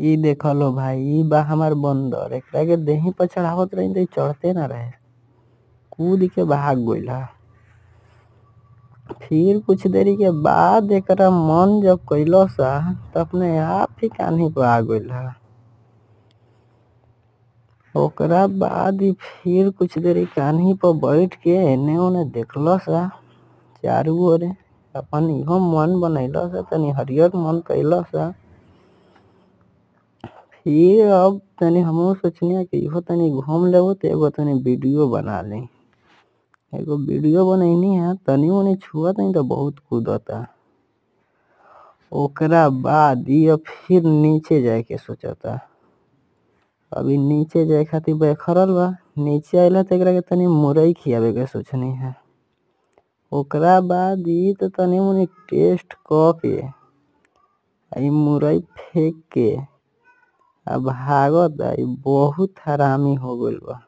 ई देखलो भाई, ई बा हमार बंदर। एकरा के देही पर चढ़ावत रही त ई चढ़ते ना रहे, कूद के भाग गइल ह। फिर कुछ देरी के बाद एकरा मन जब कइलस त अपने आप ही कान्ही पे आ गइल ह। ओकरा बाद ई फिर कुछ देरी कान्ही पे बैठ के एने ओने देखलस चारू ओरे। अपन इहो मन बनैलस, तनी हरियर मन कइलस। फिर अब तनी हमहू सोचनी कि इहो तनी घूम लेबो त एगो तनी वीडियो बना ली। एगो वीडियो बनैनी है, तनी मनी छुअत नहीं त बहुत कूदता। ओकरा बाद ई अब फिर नीचे जाए के सोचता। अभी नीचे जाए खातिर बेखरल बा। नीचे आइला त एकरा के तनी मुरई खियावे के सोचनी है। ओकरा बाद ई त तनी मनी टेस्ट क के ई मुरई फेंक के आ भागता। ई बहुत हरामी हो गइल बा।